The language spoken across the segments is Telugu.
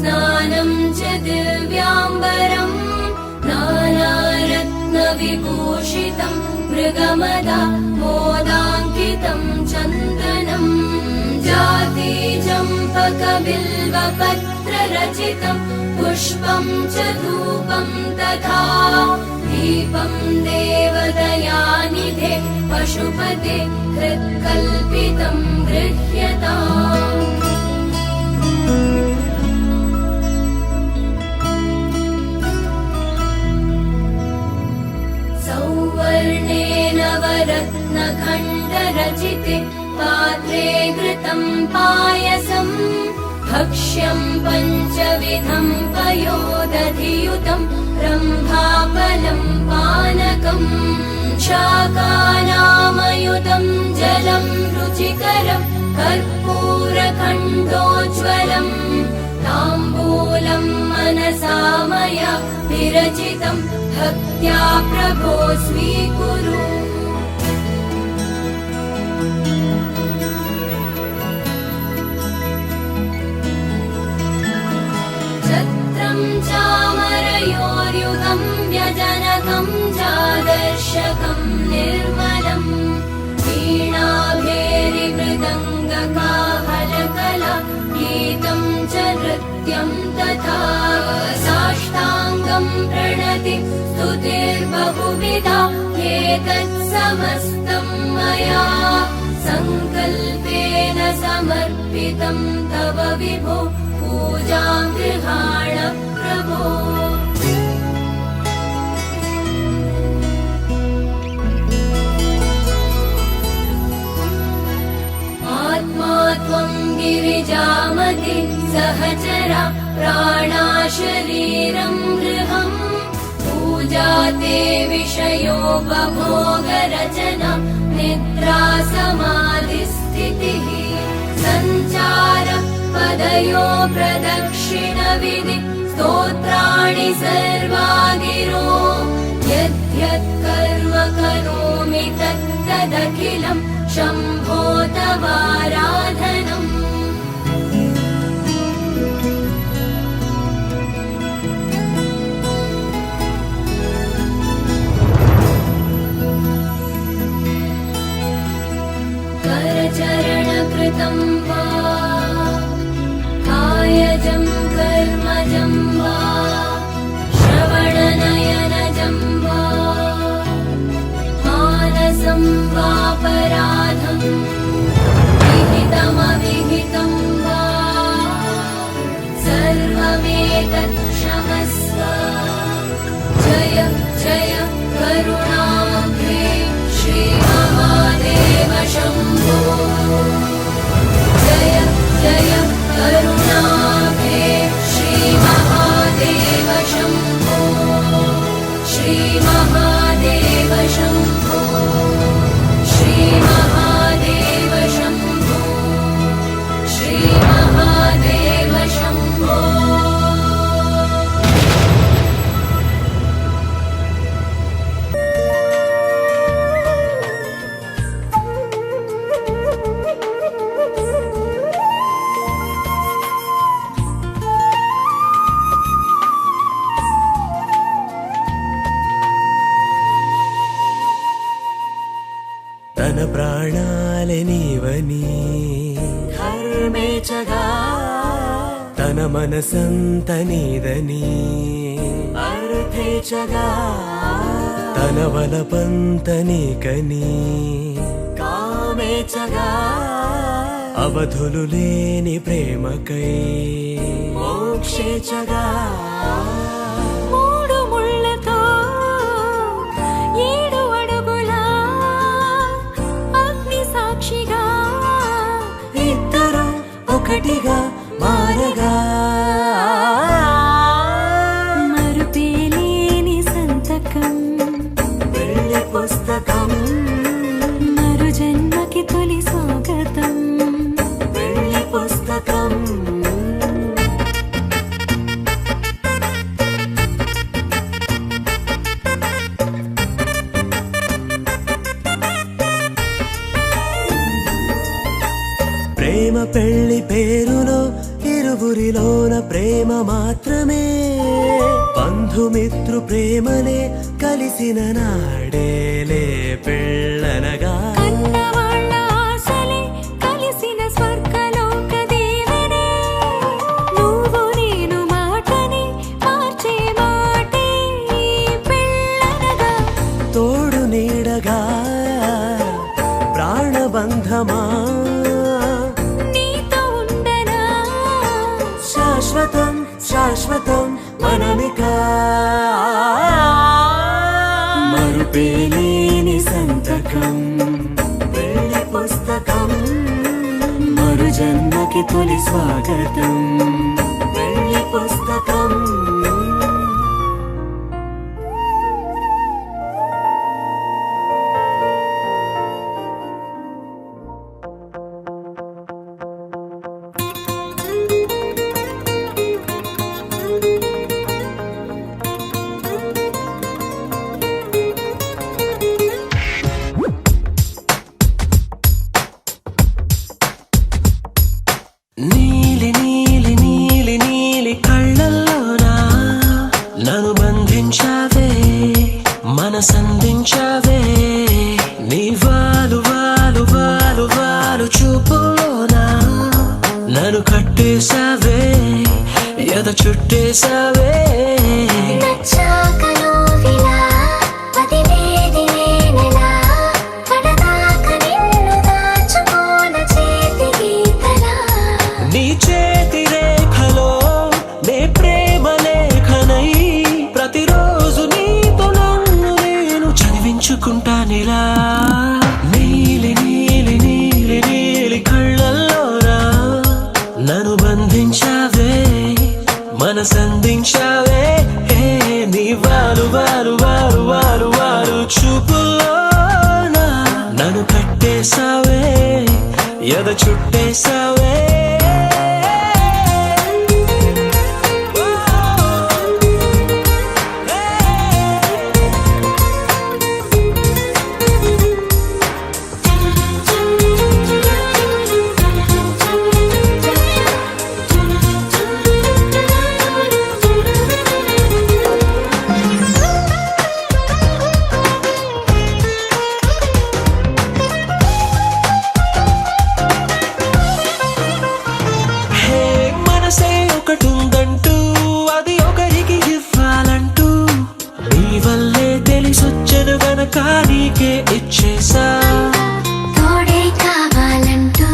स्नानं च दिव्याम्बरम् नानारत्नविभूषितं मृगमदा मोदाङ्कितं चन्दनम् जातिचम्पकबिल्वपत्ररचितं पुष्पं च धूपं तथा दीपं देवदयानिधे पशुपते हृत्कल्पितं गृह्यताम् सौवर्णेन वरत्नखण्डरचिते पात्रे घृतं पायसम् भक्ष्यं पञ्चविधं पयोदधियुतं रम्भाफलं पानकम् शाकानामयुतं जलं रुचिकरं कर्पूरखण्डोज्ज्वलम् ताम्बूलं मनसा मया विरचितं भक्त्या प्रभो स्वीकुरु छत्रं चामरयोर्युगं व्यजनकं चादर्शकं निर्मलम् वीणाभेरिमृदङ्गकाहलकला गीतं च नृत्यं तथा साष्टाङ्गं प्रणति स्तुतिर्बहुविधा एतत् समस्तं मया सङ्कल्पेन समर्पितं तव विभो पूजां गृहाण प्रभो आत्मा त्वं गिरिजामति सहचरा प्राणा शरीरं गृहम् पूजा ते विषयोपभोगरचना निद्रा समाधिस्थितिः सञ्चार पदयो प्रदक्षिणविधि स्तोत्राणि सर्वा गिरो यद्यत् कर्म करोमि तत्तदखिलं शम्भो तवाराधनम् करचरणकृतं वा कायजं कर्मजं वा श्रवणनयनजं वा मानसं वापराधं विहितमविहितं वा सर्वमेतत् क्षमस्व जय जय करुणाब्धे श्रीमहादेव शम्भो जय जय करुणाब्धे श्रीमहादेव शम्भो श्रीमहादेव शम्भो श्रीमहादेव शम्भो श्रीमहादेव शम्भो తన ప్రాణాలనివని ధర్మేచగా తన మనసంత నీదని అర్థేచగా తన వలపంత నీకని కామేచగా అవధులు లేని ప్రేమకై మోక్షేచగా మూడు ముళ్ళతో ఏడు అడుగుల అగ్ని సాక్షిగా ఇద్దరు ఒకటిగా మారగా మరుపేలేని సంతకం వెళ్ళి పుస్తకం మరు జన్మకి తొలి స్వాగతం వెళ్ళి పుస్తకం ప్రేమ పెళ్లి పేరులో ఇరువురిలోన ప్రేమ ప్రేమ మాత్రమే బంధుమిత్రు ప్రేమలే కలిసిన నాడేలే పెళ్ళనగా కన్నవాళ్ళ ఆశలే కలిసిన స్వర్గలోక దీవెనే నువ్వు నేను మాటని మార్చే మాటే పెళ్ళనగా తోడు నీడగా ప్రాణబంధమా నీతో ఉండనా శాశ్వతం శాశ్వతం మనమిక మరుపేలేని సంతకం పెళ్లి పుస్తకం మరు జన్మకి తొలి స్వాగతం పెళ్లి పుస్తకం నీలి నీలి నీలి నీలి కళ్ళల్లోనా నన్ను బంధించావే మనసందించావే నీ వాలు వాలు వాలు వాలు చూపులోనా నన్ను కట్టేశావే ఎద చుట్టేశావే నచ్చాకలో విలా పదివేది నేనెలా కడదాక నిన్ను దాచుకోన చేతి గీతలా నీ చేతి రేఖలో నే ప్రేమ లేఖనై ప్రతిరోజు నీతో నన్ను నేను చదివించుకుంటానిలా నీలి నీలి నీలి నీలి కళ్ళల్లోరా నన్ను బంధించావే మనసందించావే నీ వారు వారు వారు వారు వారు చూపులోనా నన్ను కట్టేశావే ఎద చుట్టేశావే హే మనసే ఒకటుందంటూ అది ఒకరికి ఇవ్వాలంటూ నీ వల్లే తెలిసొచ్చను గనక నీకే ఇచ్చేసా తోడే కావాలంటూ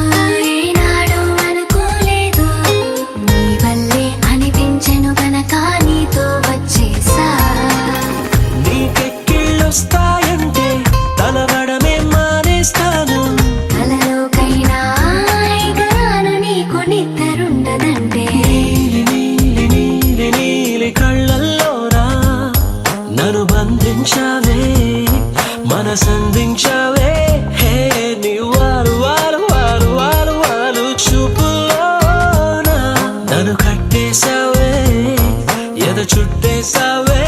ఏనాడు అనుకోలేదు నీ వల్లే అనిపించెను గనక నీతో వచ్చేసా నీకెక్కిళ్ళొస్తాయంటే తలవడమే మానేస్తాను కలలోకైనా ఎగరాను నీకు నిద్రుండదంటే నీలి నీలి నీలి నీలి కళ్ళల్లోరా నన్ను బంధించావే మనసందించావే నీ వారు వారు వారు వారు వారు చూపులోనా నన్ను కట్టేశావే ఎద చుట్టేశావే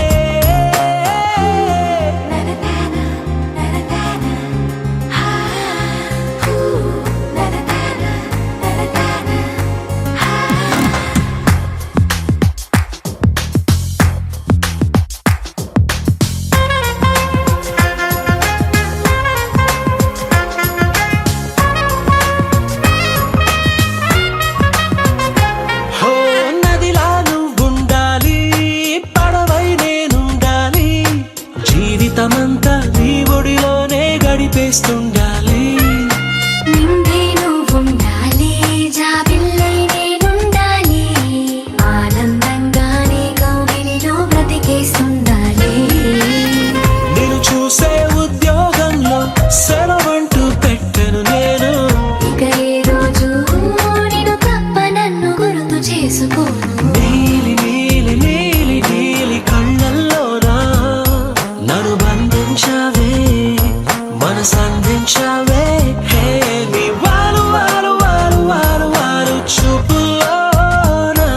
హో నదిలా నువ్వుండాలి పడవై నేనుండాలి జీవితమంతా నీ ఒడిలోనే గడిపేస్తుండాలి నిండే నువ్వుండాలి జాబిల్లై నేనుండాలి ఆనందంగా నీ కౌగిలిలో బ్రతికేస్తుండాలి నేను చూసే ఉద్యోగంలో సెలవంటూ పెట్టను నేను ఇక ఏ రోజు నిన్ను తప్ప నన్ను గుర్తు చేసుకోను నీలి నీలి నీలి నీలి కళ్ళల్లోనా నన్ను బంధించావే మనసందించావే నీ వారు వారు వారు వారు వారు చూపులోనా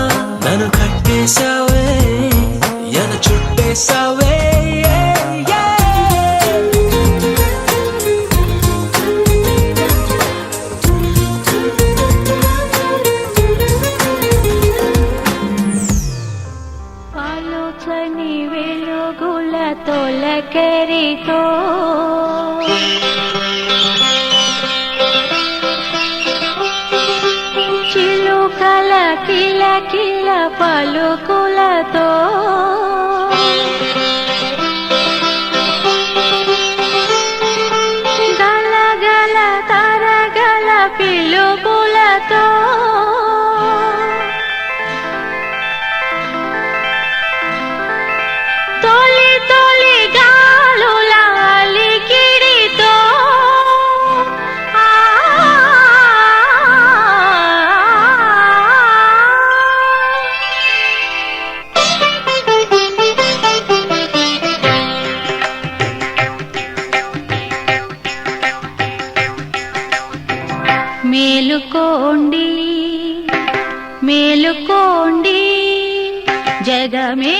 నన్ను కట్టేశావే ఎన చుట్టేశావే పలుచని వెలుగుల తొలకరితో చిలుకల కిల కిల పలుకులతో గలగల తరగల పిలుపులతో తొలి తొలి గాలుల అలికిడితో మేలుకోండి మేలుకోండి జగమే